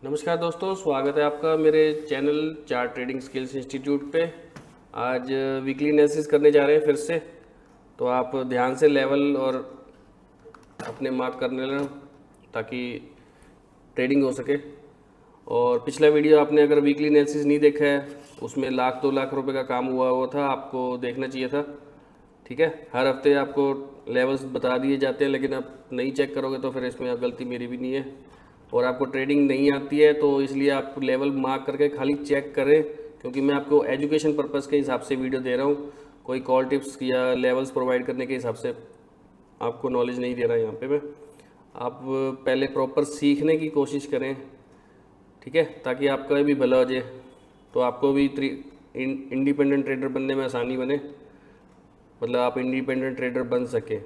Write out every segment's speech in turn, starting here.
नमस्कार दोस्तों, स्वागत है आपका मेरे channel chart trading skills institute पे। आज वीकली एनालिसिस करने जा रहे हैं फिर से। तो आप ध्यान से लेवल और अपने मार्क करने लेना ताकि ट्रेडिंग हो सके। और पिछला वीडियो आपने अगर वीकली एनालिसिस नहीं देखा है, उसमें लाख 2 लाख रुपए का काम हुआ था, आपको देखना चाहिए था। ठीक है, हर हफ्ते आपको लेवल्स बता दिए जाते हैं, लेकिन आप नहीं चेक करोगे तो फिर इसमें गलती मेरी भी नहीं है। और आपको ट्रेडिंग नहीं आती है तो इसलिए आप लेवल मार्क करके खाली चेक करें, क्योंकि मैं आपको एजुकेशन पर्पज़ के हिसाब से वीडियो दे रहा हूँ, कोई कॉल टिप्स या लेवल्स प्रोवाइड करने के हिसाब से आपको नॉलेज नहीं दे रहा यहाँ पे मैं। आप पहले प्रॉपर सीखने की कोशिश करें, ठीक है, ताकि आपका भी भला हो जाए, तो आपको भी इंडिपेंडेंट ट्रेडर बनने में आसानी बने, मतलब आप इंडिपेंडेंट ट्रेडर बन सके।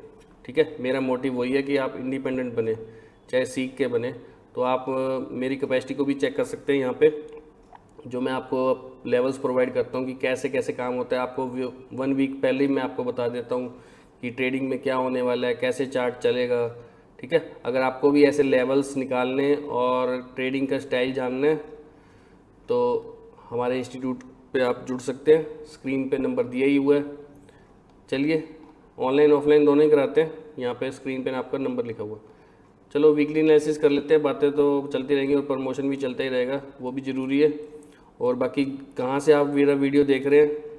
ठीक है, मेरा मोटिव वही है कि आप इंडिपेंडेंट बने, चाहे सीख के बने। तो आप मेरी कैपेसिटी को भी चेक कर सकते हैं यहाँ पे, जो मैं आपको लेवल्स प्रोवाइड करता हूँ कि कैसे कैसे काम होता है। आपको 1 वीक पहले ही मैं आपको बता देता हूँ कि ट्रेडिंग में क्या होने वाला है, कैसे चार्ट चलेगा। ठीक है, अगर आपको भी ऐसे लेवल्स निकालने और ट्रेडिंग का स्टाइल जानना है तो हमारे इंस्टीट्यूट पे आप जुड़ सकते हैं। स्क्रीन पे नंबर दिया ही हुआ है। चलिए, ऑनलाइन ऑफलाइन दोनों ही कराते हैं, यहाँ पे स्क्रीन पे आपका नंबर लिखा हुआ है। चलो वीकली एनालिसिस कर लेते हैं, बातें तो चलती रहेंगी और प्रमोशन भी चलता ही रहेगा, वो भी ज़रूरी है। और बाकी कहाँ से आप मेरा वीडियो देख रहे हैं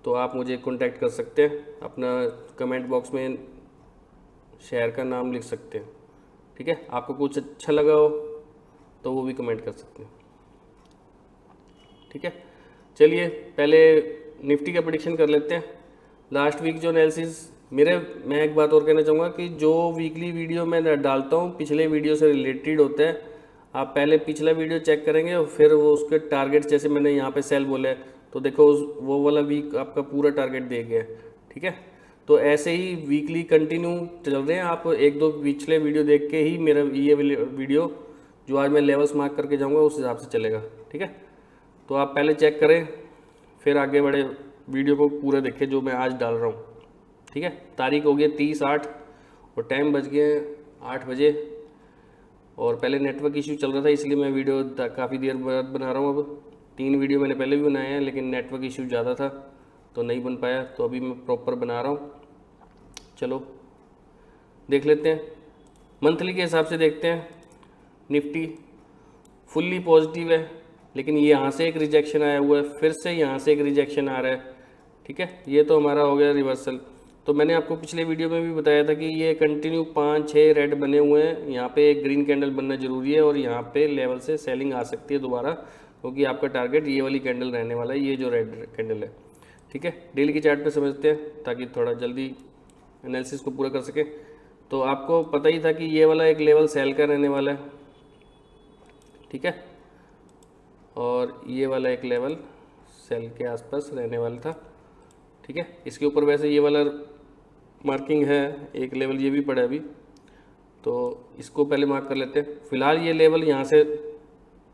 तो आप मुझे कांटेक्ट कर सकते हैं, अपना कमेंट बॉक्स में शहर का नाम लिख सकते हैं। ठीक है, आपको कुछ अच्छा लगा हो तो वो भी कमेंट कर सकते हैं। ठीक है, चलिए पहले निफ्टी का प्रेडिक्शन कर लेते हैं। लास्ट वीक जो एनालिसिस मैं एक बात और कहना चाहूँगा कि जो वीकली वीडियो मैं डालता हूँ पिछले वीडियो से रिलेटेड होता है। आप पहले पिछला वीडियो चेक करेंगे और फिर वो उसके टारगेट्स, जैसे मैंने यहाँ पे सेल बोला है तो देखो वो वाला वीक आपका पूरा टारगेट दे गया है। ठीक है, तो ऐसे ही वीकली कंटिन्यू चल रहे हैं। आप 1-2 पिछले वीडियो देख के ही मेरा ये वीडियो जो आज मैं लेवल्स मार्क करके जाऊँगा उस हिसाब से चलेगा। ठीक है, तो आप पहले चेक करें फिर आगे बढ़े, वीडियो को पूरा देखें जो मैं आज डाल रहा हूँ। ठीक है, तारीख हो गई 30/8 और टाइम बज गए 8 बजे। और पहले नेटवर्क इशू चल रहा था, इसलिए मैं वीडियो काफ़ी देर बाद बना रहा हूँ। अब 3 वीडियो मैंने पहले भी बनाए हैं, लेकिन नेटवर्क इशू ज़्यादा था तो नहीं बन पाया, तो अभी मैं प्रॉपर बना रहा हूँ। चलो देख लेते हैं, मंथली के हिसाब से देखते हैं। निफ्टी फुल्ली पॉजिटिव है, लेकिन ये यहाँ से एक रिजेक्शन आया हुआ है, फिर से यहाँ से एक रिजेक्शन आ रहा है। ठीक है, ये तो हमारा हो गया रिवर्सल। तो मैंने आपको पिछले वीडियो में भी बताया था कि ये कंटिन्यू 5-6 रेड बने हुए हैं, यहाँ पे एक ग्रीन कैंडल बनना जरूरी है और यहाँ पे लेवल से सेलिंग आ सकती है दोबारा, क्योंकि आपका टारगेट ये वाली कैंडल रहने वाला है, ये जो रेड कैंडल है। ठीक है, डेली की चार्ट पे समझते हैं ताकि थोड़ा जल्दी एनालिसिस को पूरा कर सके। तो आपको पता ही था कि ये वाला एक लेवल सेल का रहने वाला है। ठीक है, और ये वाला एक लेवल सेल के आसपास रहने वाला था। ठीक है, इसके ऊपर वैसे ये वाला मार्किंग है, एक लेवल ये भी पड़ा है अभी, तो इसको पहले मार्क कर लेते हैं। फिलहाल ये लेवल यहाँ से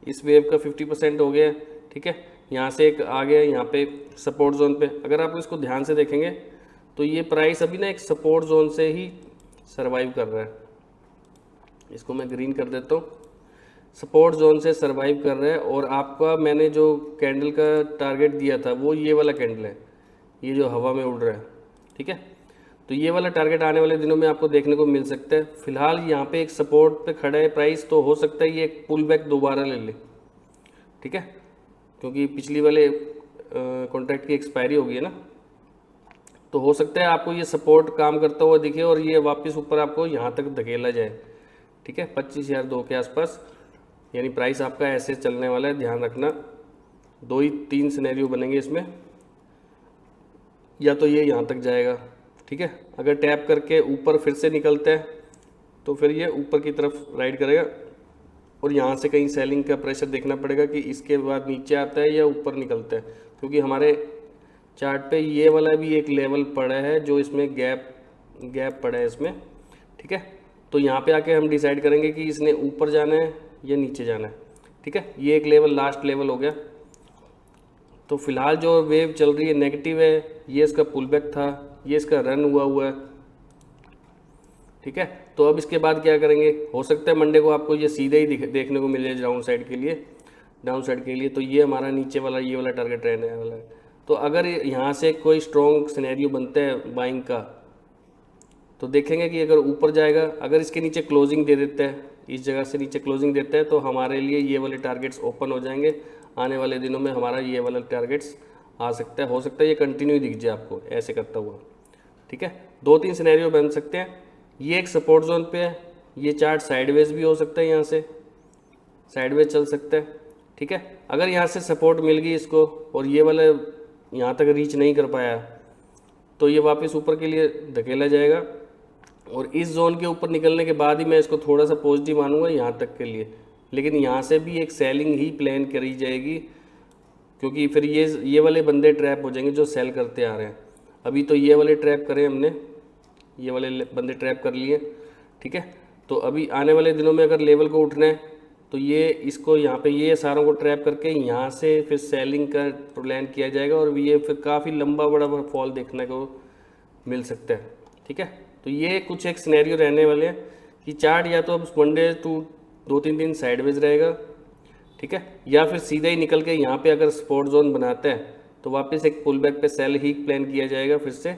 इस वेव का 50% हो गया है। ठीक है, यहाँ से एक आ गया यहाँ पे सपोर्ट जोन पे। अगर आप इसको ध्यान से देखेंगे तो ये प्राइस अभी ना एक सपोर्ट जोन से ही सर्वाइव कर रहा है। इसको मैं ग्रीन कर देता हूँ, सपोर्ट जोन से सर्वाइव कर रहा है। और आपका मैंने जो कैंडल का टारगेट दिया था वो ये वाला कैंडल है, ये जो हवा में उड़ रहा है। ठीक है, तो ये वाला टारगेट आने वाले दिनों में आपको देखने को मिल सकता है। फिलहाल यहाँ पे एक सपोर्ट पे खड़ा है प्राइस, तो हो सकता है ये एक पुल बैक दोबारा ले ले। ठीक है, क्योंकि पिछली वाले कॉन्ट्रैक्ट की एक्सपायरी हो गई है ना, तो हो सकता है आपको ये सपोर्ट काम करता हुआ दिखे और ये वापस ऊपर आपको यहाँ तक धकेला जाए। ठीक है, 25,002 के आसपास, यानी प्राइस आपका ऐसे चलने वाला है। ध्यान रखना, 2 ही 3 सिनेरियो बनेंगे इसमें, या तो ये यहाँ तक जाएगा। ठीक है, अगर टैप करके ऊपर फिर से निकलता है तो फिर ये ऊपर की तरफ राइड करेगा और यहाँ से कहीं सेलिंग का प्रेशर देखना पड़ेगा कि इसके बाद नीचे आता है या ऊपर निकलता है, क्योंकि हमारे चार्ट पे ये वाला भी एक लेवल पड़ा है जो इसमें गैप पड़ा है इसमें। ठीक है, तो यहाँ पे आके हम डिसाइड करेंगे कि इसने ऊपर जाना है या नीचे जाना है। ठीक है, ये एक लेवल लास्ट लेवल हो गया। तो फिलहाल जो वेव चल रही है नेगेटिव है, ये इसका पुल बैक था, ये इसका रन हुआ है। ठीक है, तो अब इसके बाद क्या करेंगे, हो सकता है मंडे को आपको ये सीधे ही देखने को मिल जाए डाउन साइड के लिए, डाउन साइड के लिए। तो ये हमारा नीचे वाला ये वाला टारगेट रहने वाला है। तो अगर यहाँ से कोई स्ट्रॉन्ग सिनेरियो बनता है बाइंग का, तो देखेंगे कि अगर ऊपर जाएगा, अगर इसके नीचे क्लोजिंग दे देता है, इस जगह से नीचे क्लोजिंग देता है, तो हमारे लिए ये वाले टारगेट्स ओपन हो जाएंगे। आने वाले दिनों में हमारा ये वाला टारगेट्स आ सकता है, हो सकता है ये कंटिन्यू दिख जाए आपको ऐसे करता हुआ। ठीक है, 2-3 सिनेरियो बन सकते हैं। ये एक सपोर्ट जोन पे है, ये चार्ट साइडवेज भी हो सकता है, यहाँ से साइडवेज चल सकता है। ठीक है, अगर यहाँ से सपोर्ट मिल गई इसको और ये वाला यहाँ तक रीच नहीं कर पाया, तो ये वापस ऊपर के लिए धकेला जाएगा और इस जोन के ऊपर निकलने के बाद ही मैं इसको थोड़ा सा पॉजिटिव मानूंगा यहाँ तक के लिए। लेकिन यहाँ से भी एक सेलिंग ही प्लान करी जाएगी, क्योंकि फिर ये वाले बंदे ट्रैप हो जाएंगे जो सेल करते आ रहे हैं। अभी तो ये वाले ट्रैप करें हमने, ये वाले बंदे ट्रैप कर लिए। ठीक है, तो अभी आने वाले दिनों में अगर लेवल को उठना है, तो ये इसको यहाँ पे ये सारों को ट्रैप करके यहाँ से फिर सेलिंग का प्लान किया जाएगा और ये फिर काफ़ी लंबा बड़ा फॉल देखने को मिल सकता है। ठीक है, तो ये कुछ एक सिनेरियो रहने वाले हैं कि चार्ट या तो अब मंडे टू 2-3 दिन साइडवेज रहेगा। ठीक है, या फिर सीधा ही निकल के यहाँ पे अगर सपोर्ट जोन बनाता है तो वापस एक पुल बैक पे सेल ही प्लान किया जाएगा फिर से।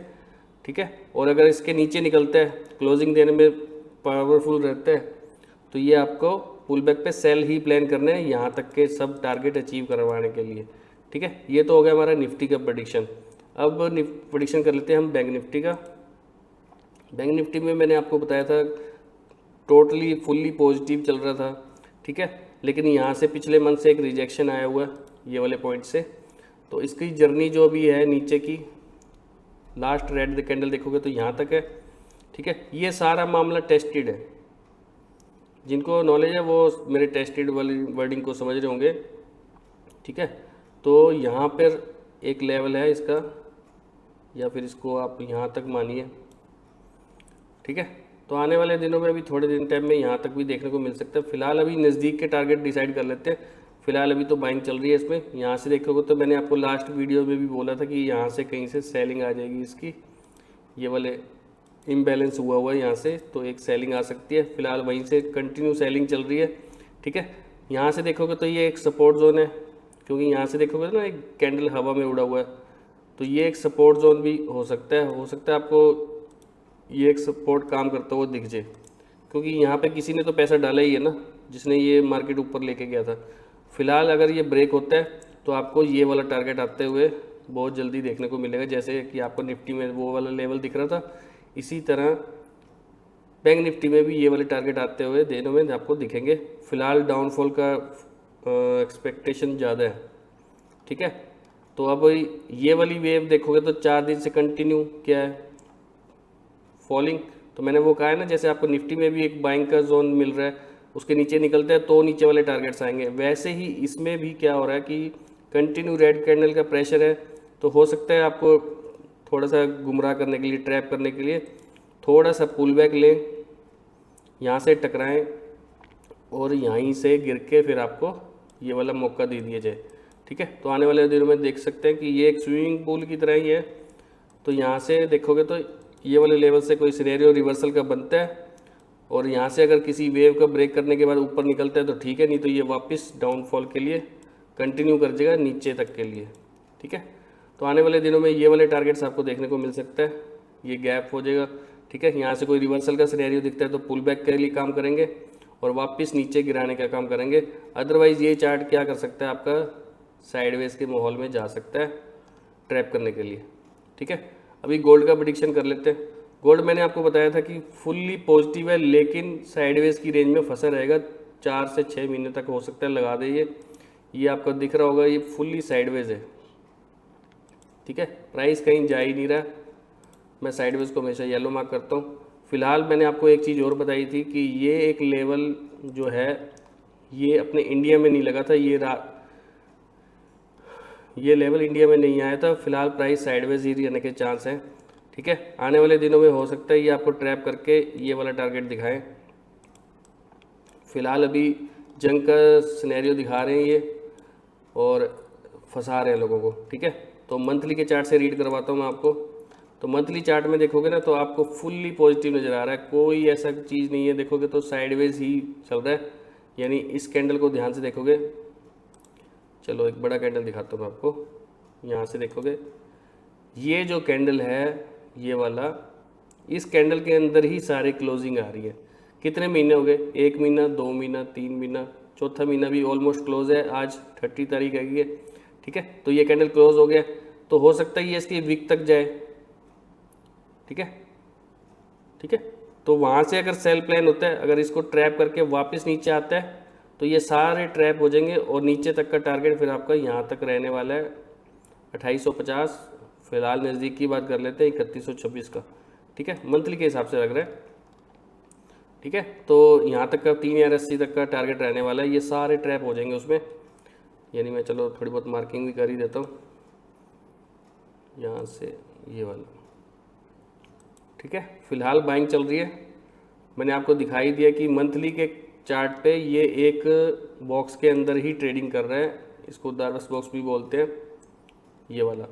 ठीक है, और अगर इसके नीचे निकलता है, क्लोजिंग देने में पावरफुल रहता है, तो ये आपको पुल बैक पे सेल ही प्लान करना है यहाँ तक के सब टारगेट अचीव करवाने के लिए। ठीक है, ये तो हो गया हमारा निफ्टी का प्रेडिक्शन। अब प्रेडिक्शन कर लेते हैं हम बैंक निफ्टी का। बैंक निफ्टी में मैंने आपको बताया था टोटली फुल्ली पॉजिटिव चल रहा था। ठीक है, लेकिन यहाँ से पिछले मंथ से एक रिजेक्शन आया हुआ है ये वाले पॉइंट से, तो इसकी जर्नी जो भी है नीचे की लास्ट रेड कैंडल देखोगे तो यहाँ तक है। ठीक है, ये सारा मामला टेस्टेड है, जिनको नॉलेज है वो मेरे टेस्टेड वाली वर्डिंग को समझ रहे होंगे। ठीक है, तो यहाँ पर एक लेवल है इसका, या फिर इसको आप यहाँ तक मानिए। ठीक है, तो आने वाले दिनों में अभी थोड़े दिन टाइम में यहाँ तक भी देखने को मिल सकता है। फिलहाल अभी नज़दीक के टारगेट डिसाइड कर लेते हैं। फिलहाल अभी तो बाइंग चल रही है इसमें। यहाँ से देखोगे तो मैंने आपको लास्ट वीडियो में भी बोला था कि यहाँ से कहीं से सेलिंग आ जाएगी इसकी, ये वाले इम्बैलेंस हुआ है यहाँ से, तो एक सेलिंग आ सकती है। फिलहाल वहीं से कंटिन्यू सेलिंग चल रही है। ठीक है, यहाँ से देखोगे तो ये एक सपोर्ट जोन है, क्योंकि यहाँ से देखोगे ना एक कैंडल हवा में उड़ा हुआ है, तो ये एक सपोर्ट जोन भी हो सकता है। हो सकता है आपको ये एक सपोर्ट काम करता हुआ दिख जाए, क्योंकि यहाँ पे किसी ने तो पैसा डाला ही है ना, जिसने ये मार्केट ऊपर लेके गया था। फिलहाल अगर ये ब्रेक होता है तो आपको ये वाला टारगेट आते हुए बहुत जल्दी देखने को मिलेगा। जैसे कि आपको निफ्टी में वो वाला लेवल दिख रहा था, इसी तरह बैंक निफ्टी में भी ये वाले टारगेट आते हुए दिनों में आपको दिखेंगे। फिलहाल डाउनफॉल का एक्सपेक्टेशन ज़्यादा है। ठीक है, तो अब ये वाली वेव देखोगे तो 4 दिन से कंटिन्यू क्या है, फॉलिंग। तो मैंने वो कहा है ना, जैसे आपको निफ्टी में भी एक बाइंग का जोन मिल रहा है, उसके नीचे निकलता है तो नीचे वाले टारगेट्स आएंगे, वैसे ही इसमें भी क्या हो रहा है कि कंटिन्यू रेड कैंडल का प्रेशर है। तो हो सकता है आपको थोड़ा सा गुमराह करने के लिए, ट्रैप करने के लिए थोड़ा सा पुल बैक लें, यहाँ से टकराएं और यहीं से गिर के फिर आपको ये वाला मौका दे दिया जाए। ठीक है, तो आने वाले दिनों में देख सकते हैं कि ये एक स्विमिंग पूल की तरह ही है। तो यहाँ से देखोगे तो ये वाले लेवल से कोई सिनेरियो रिवर्सल का बनता है, और यहाँ से अगर किसी वेव का ब्रेक करने के बाद ऊपर निकलता है तो ठीक है, नहीं तो ये वापस डाउनफॉल के लिए कंटिन्यू कर जाएगा नीचे तक के लिए। ठीक है, तो आने वाले दिनों में ये वाले टारगेट्स आपको देखने को मिल सकता है, ये गैप हो जाएगा। ठीक है, यहाँ से कोई रिवर्सल का सिनेरियो दिखता है तो पुल बैक के लिए काम करेंगे और वापस नीचे गिराने का काम करेंगे। अदरवाइज़ ये चार्ट क्या कर सकता है, आपका साइडवेज के माहौल में जा सकता है ट्रैप करने के लिए। ठीक है, अभी गोल्ड का प्रेडिक्शन कर लेते हैं। गोल्ड मैंने आपको बताया था कि फुल्ली पॉजिटिव है, लेकिन साइडवेज की रेंज में फंसा रहेगा 4 से 6 महीने तक, हो सकता है लगा दे। ये आपको दिख रहा होगा, ये फुल्ली साइडवेज है। ठीक है, प्राइस कहीं जा ही नहीं रहा, मैं साइडवेज को हमेशा येलो मार्क करता हूँ। फिलहाल मैंने आपको एक चीज़ और बताई थी कि ये एक लेवल जो है ये अपने इंडिया में नहीं लगा था, ये लेवल इंडिया में नहीं आया था। फिलहाल प्राइस साइडवेज ही रहने के चांस हैं। ठीक है, आने वाले दिनों में हो सकता है ये आपको ट्रैप करके ये वाला टारगेट दिखाएं। फिलहाल अभी जंग का सिनेरियो दिखा रहे हैं ये, और फंसा रहे हैं लोगों को। ठीक है, तो मंथली के चार्ट से रीड करवाता हूँ मैं आपको। तो मंथली चार्ट में देखोगे ना तो आपको फुल्ली पॉजिटिव नज़र आ रहा है, कोई ऐसा चीज़ नहीं है। देखोगे तो साइडवेज ही चल रहा है, यानी इस कैंडल को ध्यान से देखोगे। चलो एक बड़ा कैंडल दिखाता हूँ मैं आपको। यहाँ से देखोगे ये जो कैंडल है ये वाला, इस कैंडल के अंदर ही सारे क्लोजिंग आ रही है। कितने महीने हो गए? 1 महीना, 2 महीना, 3 महीना, चौथा महीना भी ऑलमोस्ट क्लोज है। आज 30 तारीख है, ठीक है। तो ये कैंडल क्लोज हो गया, तो हो सकता है ये इसकी वीक तक जाए, ठीक है, ठीक है। तो वहाँ से अगर सेल प्लान होता है, अगर इसको ट्रैप करके वापस नीचे आता है तो ये सारे ट्रैप हो जाएंगे और नीचे तक का टारगेट फिर आपका यहाँ तक रहने वाला है 2850। फिलहाल नज़दीक की बात कर लेते हैं 3126 का, ठीक है, मंथली के हिसाब से लग रहा है, ठीक है। तो यहाँ तक का 3080 तक का टारगेट रहने वाला है, ये सारे ट्रैप हो जाएंगे उसमें। यानी मैं चलो थोड़ी बहुत मार्किंग भी कर ही देता हूँ यहाँ से, ये वाला, ठीक है। फिलहाल बाइंग चल रही है। मैंने आपको दिखाई दिया कि मंथली के चार्ट पे ये एक बॉक्स के अंदर ही ट्रेडिंग कर रहा है, इसको दारवस बॉक्स भी बोलते हैं, ये वाला।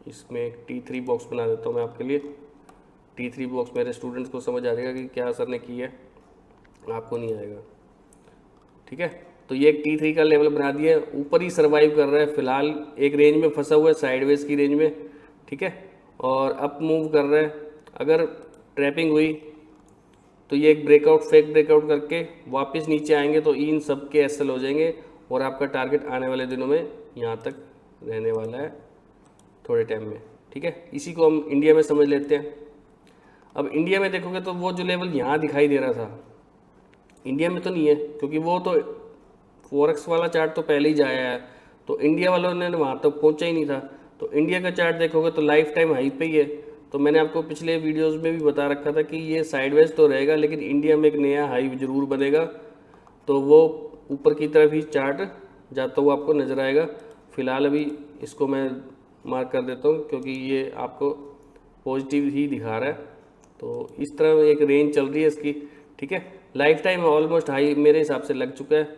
इसमें एक T3 बॉक्स बना देता हूँ मैं आपके लिए। T3 बॉक्स मेरे स्टूडेंट्स को समझ आ जाएगा कि क्या सर ने की है, आपको नहीं आएगा, ठीक है। तो ये एक T3 का लेवल बना दिया, ऊपर ही सर्वाइव कर रहा है फिलहाल, एक रेंज में फंसा हुआ है, साइडवेज की रेंज में, ठीक है, और अप मूव कर रहा है। अगर ट्रैपिंग हुई तो ये एक ब्रेकआउट, फेक ब्रेकआउट करके वापस नीचे आएंगे तो इन सब के एसएल हो जाएंगे और आपका टारगेट आने वाले दिनों में यहाँ तक रहने वाला है थोड़े टाइम में, ठीक है। इसी को हम इंडिया में समझ लेते हैं। अब इंडिया में देखोगे तो वो जो लेवल यहाँ दिखाई दे रहा था, इंडिया में तो नहीं है, क्योंकि वो तो फॉरेक्स वाला चार्ट तो पहले ही जाया है, तो इंडिया वालों ने वहाँ तक पहुँचा ही नहीं था। तो इंडिया का चार्ट देखोगे तो लाइफ टाइम हाई पे ही है। तो मैंने आपको पिछले वीडियोस में भी बता रखा था कि ये साइडवेज तो रहेगा, लेकिन इंडिया में एक नया हाई जरूर बनेगा, तो वो ऊपर की तरफ ही चार्ट जाता हुआ आपको नज़र आएगा। फिलहाल अभी इसको मैं मार्क कर देता हूँ क्योंकि ये आपको पॉजिटिव ही दिखा रहा है। तो इस तरह एक रेंज चल रही है इसकी, ठीक है। लाइफ टाइम ऑलमोस्ट हाई मेरे हिसाब से लग चुका है,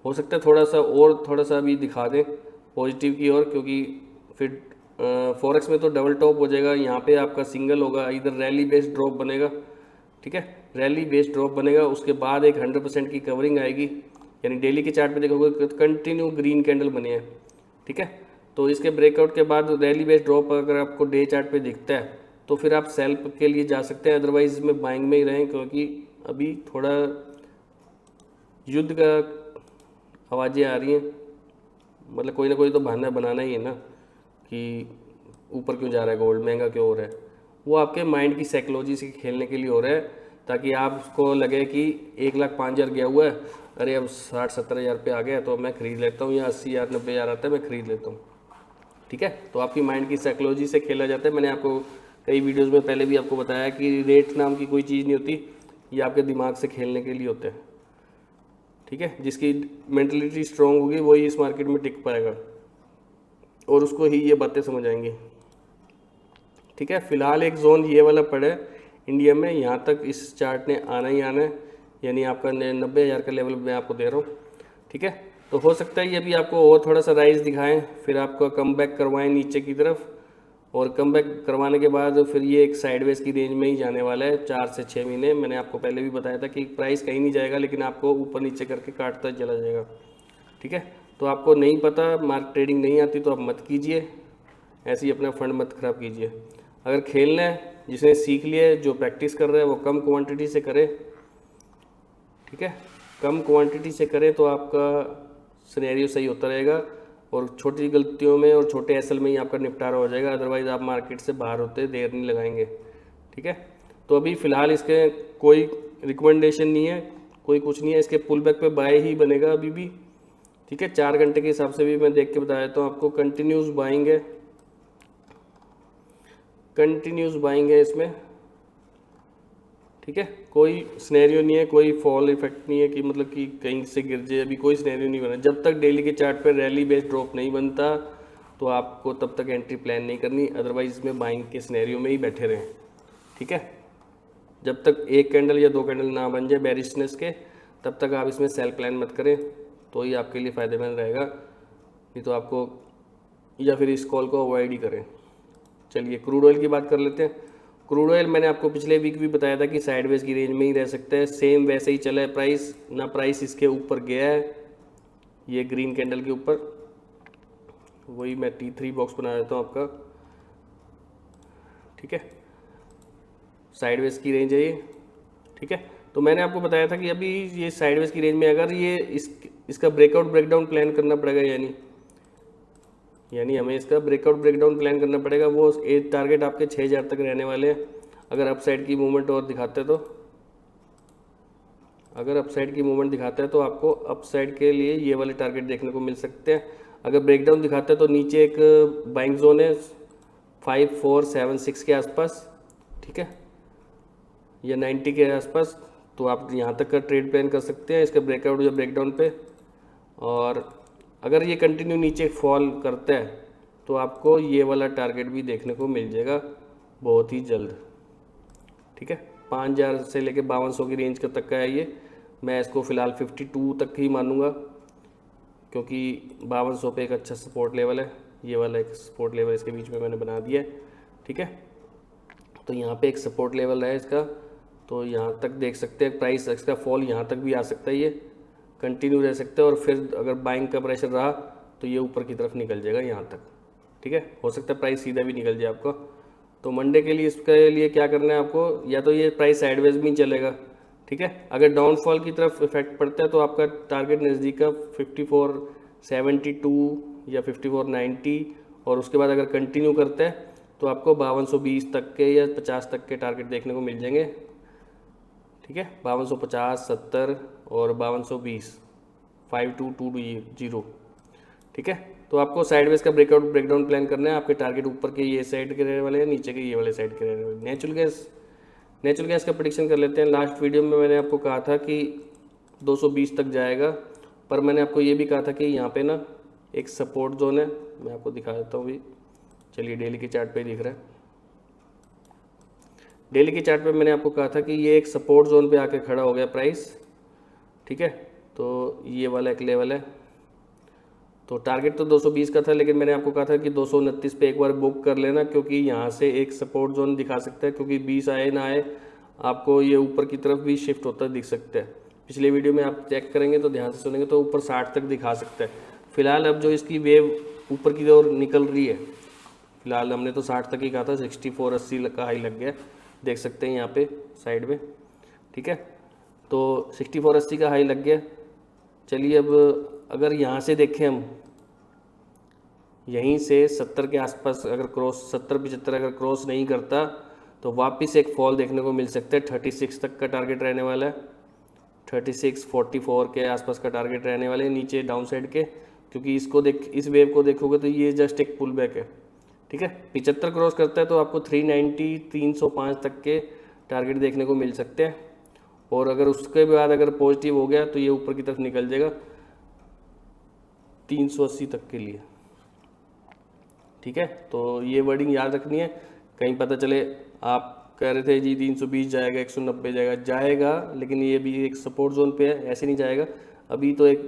हो सकता है थोड़ा सा और थोड़ा सा भी दिखा दें पॉजिटिव की ओर, क्योंकि फिर फॉरेक्स में तो डबल टॉप हो जाएगा, यहाँ पे आपका सिंगल होगा, इधर रैली बेस्ड ड्रॉप बनेगा, ठीक है, रैली बेस्ड ड्रॉप बनेगा, उसके बाद एक 100% की कवरिंग आएगी। यानी डेली के चार्ट पे देखोगे कंटिन्यू ग्रीन कैंडल बने हैं, ठीक है। तो इसके ब्रेकआउट के बाद रैली बेस्ड ड्रॉप अगर आपको डे चार्ट पे दिखता है तो फिर आप सेल के लिए जा सकते हैं, अदरवाइज इसमें बाइंग में ही रहें, क्योंकि अभी थोड़ा युद्ध का आवाज़ें आ रही हैं, मतलब कोई ना कोई तो बहाना बनाना ही है ना कि ऊपर क्यों जा रहा है गोल्ड, महंगा क्यों हो रहा है। वो आपके माइंड की साइकोलॉजी से खेलने के लिए हो रहा है, ताकि आपको लगे कि 1,05,000 गया हुआ है, अरे अब 60-70 हज़ार पे आ गया तो मैं ख़रीद लेता हूँ, या 80,000 90,000 आता है मैं ख़रीद लेता हूँ, ठीक है। तो आपकी माइंड की साइकोलॉजी से खेला जाता है। मैंने आपको कई वीडियोज़ में पहले भी आपको बताया कि रेट नाम की कोई चीज़ नहीं होती, ये आपके दिमाग से खेलने के लिए होते हैं, ठीक है। जिसकी मेंटलिटी स्ट्रांग होगी वही इस मार्केट में टिक पाएगा और उसको ही ये बातें समझ आएंगी, ठीक है। फिलहाल एक जोन ये वाला पड़ा है इंडिया में, यहाँ तक इस चार्ट ने आना ही आना है, यानी आपका 90,000 का लेवल मैं आपको दे रहा हूँ, ठीक है। तो हो सकता है ये भी आपको और थोड़ा सा राइज दिखाएं, फिर आपको कम बैक करवाएँ नीचे की तरफ, और कम बैक करवाने के बाद फिर ये एक साइडवेज की रेंज में ही जाने वाला है 4 से 6 महीने। मैंने आपको पहले भी बताया था कि प्राइस कहीं नहीं जाएगा, लेकिन आपको ऊपर नीचे करके काटता चला जाएगा, ठीक है। तो आपको नहीं पता, मार्केट ट्रेडिंग नहीं आती तो आप मत कीजिए, ऐसे ही अपना फंड मत ख़राब कीजिए। अगर खेलना है, जिसने सीख लिया है, जो प्रैक्टिस कर रहा है, वो कम क्वांटिटी से करे, ठीक है, कम क्वांटिटी से करे तो आपका सिनेरियो सही होता रहेगा और छोटी गलतियों में और छोटे एसएल में ही आपका निपटारा हो जाएगा, अदरवाइज़ आप मार्केट से बाहर होते देर नहीं लगाएंगे, ठीक है। तो अभी फ़िलहाल इसके कोई रिकमेंडेशन नहीं है, कोई कुछ नहीं है, इसके पुल बैक पे बाय ही बनेगा अभी भी, ठीक है। 4 घंटे के हिसाब से भी मैं देख के बता देता हूँ आपको, कंटिन्यूस बाइंग है, कंटिन्यूस बाइंग है इसमें, ठीक है। कोई सिनेरियो नहीं है, कोई फॉल इफेक्ट नहीं है कि मतलब कि कहीं से गिर जाए, अभी कोई सिनेरियो नहीं बना। जब तक डेली के चार्ट पर रैली बेस्ड ड्रॉप नहीं बनता तो आपको तब तक एंट्री प्लान नहीं करनी, अदरवाइज इसमें बाइंग के सिनेरियो में ही बैठे रहें, ठीक है। जब तक एक कैंडल या 2 कैंडल ना बन जाए बेरिशनेस के, तब तक आप इसमें सेल प्लान मत करें, तो ही आपके लिए फ़ायदेमंद रहेगा, नहीं तो आपको, या फिर इस कॉल को अवॉइड ही करें। चलिए क्रूड ऑयल की बात कर लेते हैं। क्रूड ऑयल मैंने आपको पिछले वीक भी बताया था कि साइडवेज की रेंज में ही रह सकता है, सेम वैसे ही चला है प्राइस, ना प्राइस इसके ऊपर गया है, ये ग्रीन कैंडल के ऊपर। वही मैं T3 बॉक्स बना देता हूँ आपका, ठीक है, साइडवेज की रेंज है ये, ठीक है। तो मैंने आपको बताया था कि अभी ये साइडवेज की रेंज में अगर ये इसका ब्रेकआउट ब्रेकडाउन प्लान करना पड़ेगा, यानी हमें इसका ब्रेकआउट ब्रेकडाउन प्लान करना पड़ेगा। वो एज टारगेट आपके 6000 तक रहने वाले हैं। अगर अपसाइड की मूवमेंट और दिखाते हैं तो, अगर अपसाइड की मूवमेंट दिखाता है तो आपको अपसाइड के लिए ये वाले टारगेट देखने को मिल सकते हैं। अगर ब्रेकडाउन दिखाता है तो नीचे एक बाइंग जोन है 5476 के आसपास, ठीक है, या 90 के आसपास, तो आप यहाँ तक का ट्रेड प्लान कर सकते हैं इसका ब्रेकआउट या ब्रेकडाउन पे। और अगर ये कंटिन्यू नीचे फॉल करता है तो आपको ये वाला टारगेट भी देखने को मिल जाएगा बहुत ही जल्द, ठीक है। 5000 से लेके 5200 की रेंज का तक का है ये। मैं इसको फ़िलहाल 52 तक ही मानूंगा, क्योंकि 5200 पे एक अच्छा सपोर्ट लेवल है। ये वाला एक सपोर्ट लेवल इसके बीच में मैंने बना दिया है, ठीक है। तो यहाँ पे एक सपोर्ट लेवल है इसका, तो यहाँ तक देख सकते हैं प्राइस इसका फॉल यहाँ तक भी आ सकता है, ये कंटिन्यू रह सकता है, और फिर अगर बाइंग का प्रेशर रहा तो ये ऊपर की तरफ निकल जाएगा यहाँ तक, ठीक है। हो सकता है प्राइस सीधा भी निकल जाए आपका। तो मंडे के लिए इसके लिए क्या करना है आपको, या तो ये प्राइस साइडवेज में ही चलेगा, ठीक है। अगर डाउनफॉल की तरफ इफेक्ट पड़ता है तो आपका टारगेट नज़दीक का 5472 या 5490, और उसके बाद अगर कंटिन्यू करता है तो आपको 5220 तक के या 50 तक के टारगेट देखने को मिल जाएंगे, ठीक है। 5250, 70 और 5220, 5220, ठीक है। तो आपको साइडवेज का ब्रेकआउट ब्रेकडाउन प्लान करना है। आपके टारगेट ऊपर के ये साइड के रहने वाले हैं, नीचे के ये वाले साइड के रहने वाले। नेचुरल गैस का प्रेडिक्शन कर लेते हैं। लास्ट वीडियो में मैंने आपको कहा था कि 220 तक जाएगा, पर मैंने आपको ये भी कहा था कि यहाँ पे ना एक सपोर्ट जोन है, मैं आपको दिखा देता हूँ भी। चलिए डेली के चार्ट पे दिख रहा है। डेली के चार्ट पे मैंने आपको कहा था कि ये एक सपोर्ट जोन पे आके खड़ा हो गया प्राइस, ठीक है। तो ये वाला एक लेवल है, तो टारगेट तो 220 का था, लेकिन मैंने आपको कहा था कि 229 पे एक बार बुक कर लेना, क्योंकि यहाँ से एक सपोर्ट जोन दिखा सकता है, क्योंकि 20 आए ना आए आपको ये ऊपर की तरफ भी शिफ्ट होता दिख सकता है। पिछले वीडियो में आप चेक करेंगे तो ध्यान से सुनेंगे तो ऊपर 60 तक दिखा सकता है। फिलहाल अब जो इसकी वेव ऊपर की ओर निकल रही है, फिलहाल हमने तो 60 तक ही कहा था, 6480 का हाई लग गया, देख सकते हैं यहाँ पे साइड में, ठीक है। तो 6480 का हाई लग गया। चलिए अब अगर यहाँ से देखें हम, यहीं से 70 के आसपास अगर क्रॉस 70-75 अगर क्रॉस नहीं करता तो वापस एक फॉल देखने को मिल सकता है। 36 तक का टारगेट रहने वाला है, 3644 के आसपास का टारगेट रहने वाले हैं नीचे डाउन साइड के, क्योंकि इस वेव को देखोगे तो ये जस्ट एक पुल बैक है, ठीक है। 75 क्रॉस करता है तो आपको 390 305 तक के टारगेट देखने को मिल सकते हैं, और अगर उसके बाद अगर पॉजिटिव हो गया तो ये ऊपर की तरफ निकल जाएगा 380 तक के लिए, ठीक है। तो ये वर्डिंग याद रखनी है, कहीं पता चले आप कह रहे थे जी 320 जाएगा, 190 जाएगा, लेकिन ये भी एक सपोर्ट जोन पे है, ऐसे नहीं जाएगा। अभी तो एक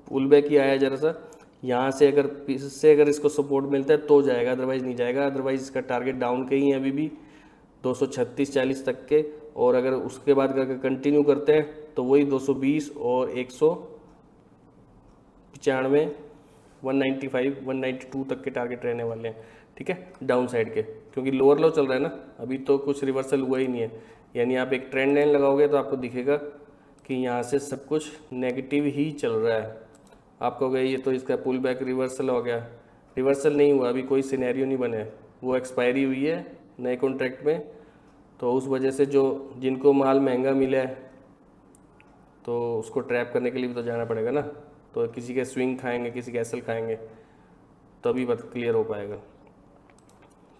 पुल बैक ही आया जरा सा, यहाँ से अगर इसको सपोर्ट मिलता है तो जाएगा, अदरवाइज नहीं जाएगा। अदरवाइज इसका टारगेट डाउन के ही है अभी भी 236-40 तक के, और अगर उसके बाद अगर कंटिन्यू करते हैं तो वही 220 और 195 195 192 तक के टारगेट रहने वाले हैं, ठीक है, डाउन साइड के, क्योंकि लोअर लो चल रहा है ना, अभी तो कुछ रिवर्सल हुआ ही नहीं है। यानी आप एक ट्रेंड लाइन लगाओगे तो आपको दिखेगा कि यहाँ से सब कुछ नेगेटिव ही चल रहा है। आप कहोगे ये तो इसका पुल बैक रिवर्सल हो गया, रिवर्सल नहीं हुआ, अभी कोई सिनेरियो नहीं बने, वो एक्सपायरी हुई है नए कॉन्ट्रैक्ट में, तो उस वजह से जिनको माल महंगा मिला है तो उसको ट्रैप करने के लिए भी तो जाना पड़ेगा ना, तो किसी के स्विंग खाएंगे, किसी के एसल खाएंगे, तभी बात क्लियर हो पाएगा,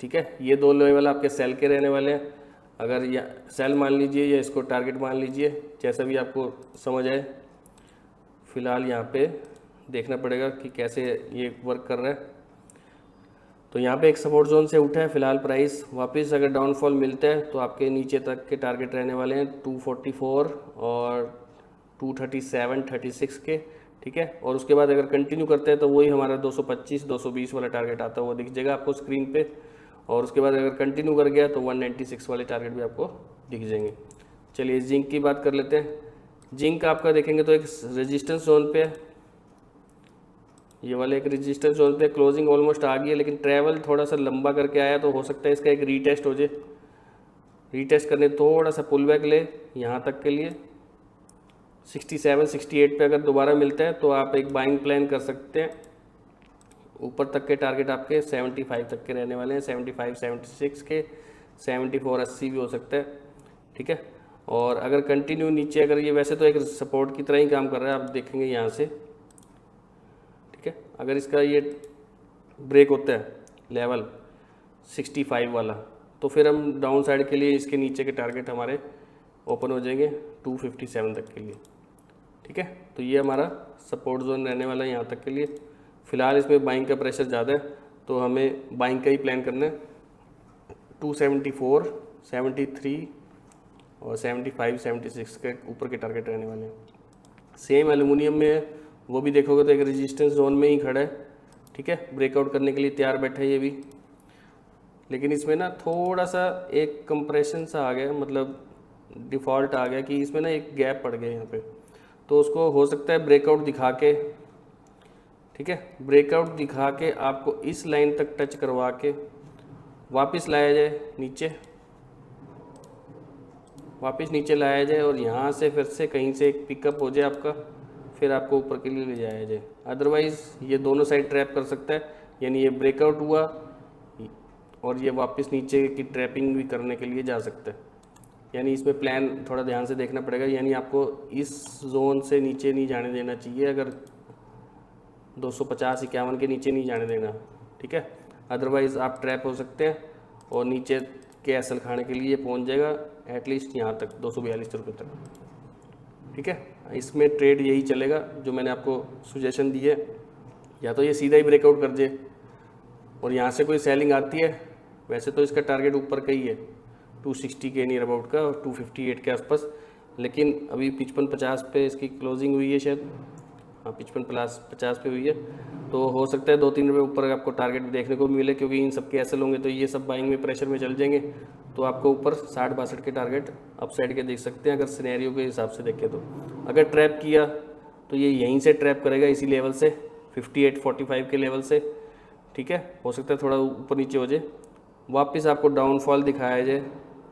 ठीक है। ये दो लेवल आपके सेल के रहने वाले हैं। अगर या सेल मान लीजिए या इसको टारगेट मान लीजिए, जैसा भी आपको समझ आए। फिलहाल यहाँ पे देखना पड़ेगा कि कैसे ये वर्क कर रहा है। तो यहाँ पे एक सपोर्ट जोन से उठा है फिलहाल प्राइस, वापस अगर डाउनफॉल मिलता है तो आपके नीचे तक के टारगेट रहने वाले हैं 244 और 237 36 के, ठीक है। और उसके बाद अगर कंटिन्यू करते हैं तो वही हमारा 225 220 वाला टारगेट आता है, वो दिख जाएगा आपको स्क्रीन पे। और उसके बाद अगर कंटिन्यू कर गया तो 196 वाले टारगेट भी आपको दिख जाएंगे। चलिए जिंक की बात कर लेते हैं। जिंक आपका देखेंगे तो एक रेजिस्टेंस जोन पे है, ये वाले एक रेजिस्टेंस जोन पे क्लोजिंग ऑलमोस्ट आ गई है, लेकिन ट्रैवल थोड़ा सा लंबा करके आया तो हो सकता है इसका एक रीटेस्ट हो जाए। रीटेस्ट करने थोड़ा सा पुल बैक ले यहाँ तक के लिए 67 68 पे अगर दोबारा मिलता है तो आप एक बाइंग प्लान कर सकते हैं। ऊपर तक के टारगेट आपके 75 तक के रहने वाले हैं, 75 76 के, 74 80 भी हो सकता है। ठीक है, और अगर कंटिन्यू नीचे, अगर ये वैसे तो एक सपोर्ट की तरह ही काम कर रहा है, आप देखेंगे यहाँ से। ठीक है, अगर इसका ये ब्रेक होता है लेवल 65 वाला तो फिर हम डाउन साइड के लिए इसके नीचे के टारगेट हमारे ओपन हो जाएंगे 257 तक के लिए। ठीक है, तो ये हमारा सपोर्ट जोन रहने वाला है यहाँ तक के लिए। फ़िलहाल इसमें बाइंग का प्रेशर ज़्यादा है तो हमें बाइंग का ही प्लान करना है। 274 73 और 75 76 के ऊपर के टारगेट रहने वाले हैं। सेम एल्यूमिनियम में है, वो भी देखोगे तो एक रेजिस्टेंस जोन में ही खड़ा है। ठीक है, ब्रेकआउट करने के लिए तैयार बैठा है ये भी, लेकिन इसमें ना थोड़ा सा एक कंप्रेशन सा आ गया, मतलब डिफ़ॉल्ट आ गया कि इसमें ना एक गैप पड़ गया यहाँ पे, तो उसको हो सकता है ब्रेकआउट दिखा के, ठीक है, ब्रेकआउट दिखा के आपको इस लाइन तक टच करवा के वापस लाया जाए नीचे, वापस नीचे लाया जाए और यहाँ से फिर से कहीं से एक पिकअप हो जाए आपका, फिर आपको ऊपर के लिए ले जाया जाए। अदरवाइज़ ये दोनों साइड ट्रैप कर सकता है, यानी ये ब्रेकआउट हुआ और ये वापस नीचे की ट्रैपिंग भी करने के लिए जा सकता है। यानी इसमें प्लान थोड़ा ध्यान से देखना पड़ेगा, यानी आपको इस जोन से नीचे नहीं जाने देना चाहिए, अगर 250 51 के नीचे नहीं जाने देना। ठीक है, अदरवाइज़ आप ट्रैप हो सकते हैं और नीचे के एसल खाने के लिए पहुंच जाएगा एटलीस्ट यहाँ तक 242 रुपये तक। ठीक है, इसमें ट्रेड यही चलेगा जो मैंने आपको सुजेशन दी है, या तो ये सीधा ही ब्रेकआउट कर दे और यहाँ से कोई सेलिंग आती है, वैसे तो इसका टारगेट ऊपर का ही है 260 के नियर अबाउट का और 258 के आसपास, लेकिन अभी 55-50 पे इसकी क्लोजिंग हुई है शायद, हाँ 55+50 पे हुई है, तो हो सकता है 2-3 रुपये ऊपर आपको टारगेट देखने को भी मिले, क्योंकि इन सब के ऐसे होंगे तो ये सब बाइंग में प्रेशर में चल जाएंगे, तो आपको ऊपर 60-62 के टारगेट अपसाइड के देख सकते हैं अगर सिनेरियो के हिसाब से देखें तो। अगर ट्रैप किया तो ये यहीं से ट्रैप करेगा, इसी लेवल से 58-45 के लेवल से। ठीक है, हो सकता है थोड़ा ऊपर नीचे हो जाए, वापस आपको डाउनफॉल दिखाया जाए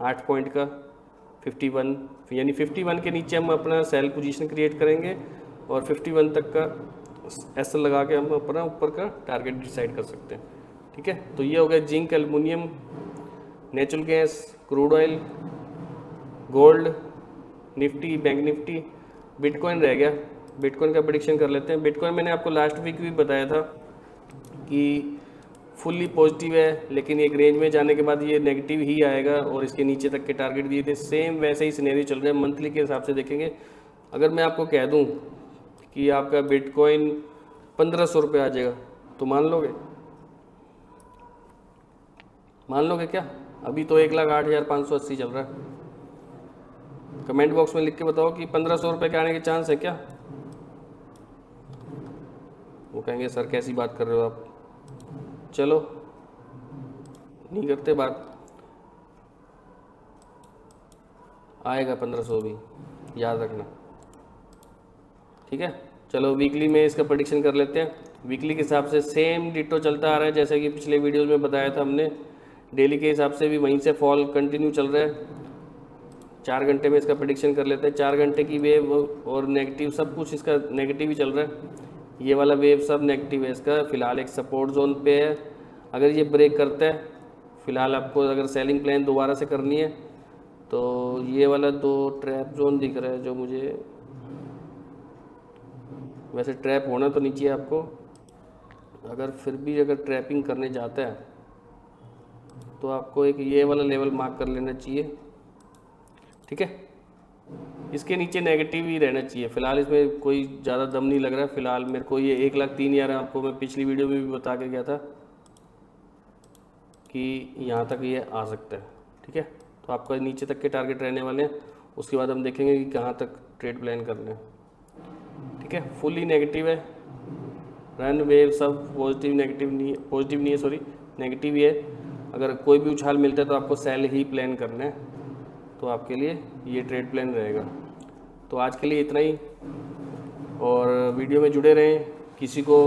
8 पॉइंट का 51, यानी 51 के नीचे हम अपना सेल पोजीशन क्रिएट करेंगे और 51 तक का एस लगा के हम अपना ऊपर का टारगेट डिसाइड कर सकते हैं। ठीक है, तो ये हो गया zinc, aluminium, natural gas, crude oil, gold, Nifty, bank Nifty, bitcoin रह गया। बिटकॉइन का प्रेडिक्शन कर लेते हैं। बिटकॉइन मैंने आपको लास्ट वीक भी बताया था कि फुल्ली पॉजिटिव है, लेकिन एक रेंज में जाने के बाद ये नेगेटिव ही आएगा और इसके नीचे तक के टारगेट दिए थे। सेम वैसे ही सिनेरियो चल रहा है, मंथली के हिसाब से देखेंगे। अगर मैं आपको कह दूं कि आपका बिटकॉइन 1500 रुपये आ जाएगा तो मान लोगे? मान लोगे क्या? अभी तो 1,08,580 चल रहा है। कमेंट बॉक्स में लिख के बताओ कि 1500 रुपये के आने के चांस है क्या? वो कहेंगे सर कैसी बात कर रहे हो आप, चलो नहीं करते बात, आएगा 1500 भी, याद रखना। ठीक है, चलो वीकली में इसका प्रेडिक्शन कर लेते हैं। वीकली के हिसाब से सेम डिटो चलता आ रहा है, जैसे कि पिछले वीडियोस में बताया था हमने। डेली के हिसाब से भी वहीं से फॉल कंटिन्यू चल रहा है। 4 घंटे में इसका प्रेडिक्शन कर लेते हैं। 4 घंटे की वेव और नेगेटिव, सब कुछ इसका नेगेटिव ही चल रहा है। ये वाला वेव सब नेगेटिव है इसका। फ़िलहाल एक सपोर्ट जोन पे है, अगर ये ब्रेक करता है, फ़िलहाल आपको अगर सेलिंग प्लान दोबारा से करनी है तो ये वाला 2 ट्रैप जोन दिख रहा है जो मुझे, वैसे ट्रैप होना तो नीचे आपको, अगर फिर भी अगर ट्रैपिंग करने जाता है तो आपको एक ये वाला लेवल मार्क कर लेना चाहिए। ठीक है, इसके नीचे नेगेटिव ही रहना चाहिए। फ़िलहाल इसमें कोई ज़्यादा दम नहीं लग रहा है। फ़िलहाल मेरे को ये 1,03,000 आपको मैं पिछली वीडियो में भी बता के गया था कि यहाँ तक ये आ सकता है। ठीक है, तो आपका नीचे तक के टारगेट रहने वाले हैं। उसके बाद हम देखेंगे कि कहाँ तक ट्रेड प्लान करना है। ठीक है, फुली नेगेटिव है, रन वेव सब पॉजिटिव नेगेटिव नहीं है, पॉजिटिव नहीं है सॉरी, नेगेटिव ही है। अगर कोई भी उछाल मिलता है तो आपको सेल ही प्लान करना है, तो आपके लिए ये ट्रेड प्लान रहेगा। तो आज के लिए इतना ही, और वीडियो में जुड़े रहें। किसी को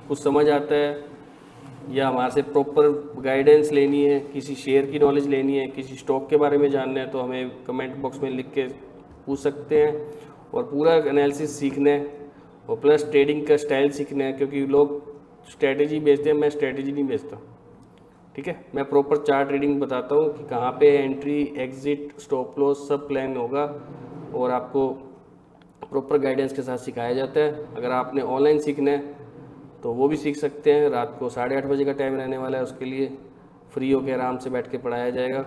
कुछ समझ आता है या हमारे से प्रॉपर गाइडेंस लेनी है, किसी शेयर की नॉलेज लेनी है, किसी स्टॉक के बारे में जानना है, तो हमें कमेंट बॉक्स में लिख के पूछ सकते हैं। और पूरा एनालिसिस सीखना है और प्लस ट्रेडिंग का स्टाइल सीखना है, क्योंकि लोग स्ट्रैटेजी बेचते हैं, मैं स्ट्रैटेजी नहीं बेचता। ठीक है, मैं प्रॉपर चार्ट ट्रेडिंग बताता हूँ कि कहाँ पे एंट्री, एग्जिट, स्टॉप लॉस सब प्लान होगा, और आपको प्रॉपर गाइडेंस के साथ सिखाया जाता है। अगर आपने ऑनलाइन सीखना है तो वो भी सीख सकते हैं। रात को 8:30 बजे का टाइम रहने वाला है, उसके लिए फ्री होकर आराम से बैठ के पढ़ाया जाएगा।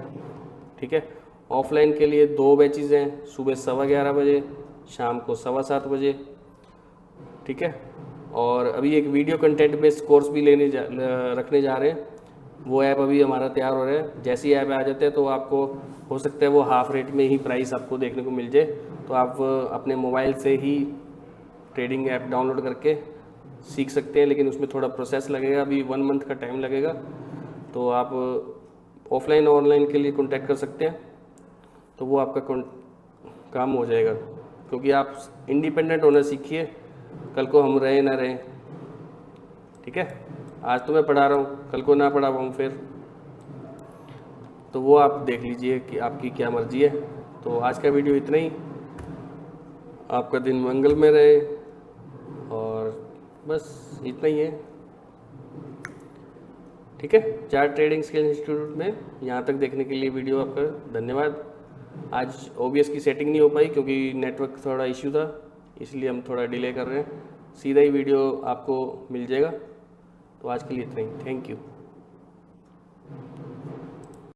ठीक है, ऑफलाइन के लिए 2 बैचेज़ हैं, सुबह 11:15 बजे, शाम को 7:15 बजे। ठीक है, और अभी एक वीडियो कंटेंट बेस्ड कोर्स भी रखने जा रहे हैं। वो ऐप अभी हमारा तैयार हो रहा है। जैसे ही ऐप आ जाते हैं तो आपको हो सकता है वो हाफ रेट में ही प्राइस आपको देखने को मिल जाए, तो आप अपने मोबाइल से ही ट्रेडिंग ऐप डाउनलोड करके सीख सकते हैं। लेकिन उसमें थोड़ा प्रोसेस लगेगा, अभी 1 मंथ का टाइम लगेगा। तो आप ऑफलाइन और ऑनलाइन के लिए कांटेक्ट कर सकते हैं, तो वो आपका काम हो जाएगा। क्योंकि आप इंडिपेंडेंट होना सीखिए, कल को हम रहे ना रहें। ठीक है, आज तो मैं पढ़ा रहा हूँ, कल को ना पढ़ा पाऊँ फिर, तो वो आप देख लीजिए कि आपकी क्या मर्जी है। तो आज का वीडियो इतना ही, आपका दिन मंगल में रहे, और बस इतना ही है। ठीक है, चार्ट ट्रेडिंग स्किल इंस्टीट्यूट में यहाँ तक देखने के लिए वीडियो आपका धन्यवाद। आज OBS की सेटिंग नहीं हो पाई क्योंकि नेटवर्क थोड़ा इश्यू था, इसलिए हम थोड़ा डिले कर रहे हैं। सीधा ही वीडियो आपको मिल जाएगा। तो आज के लिए इतना ही, थैंक यू।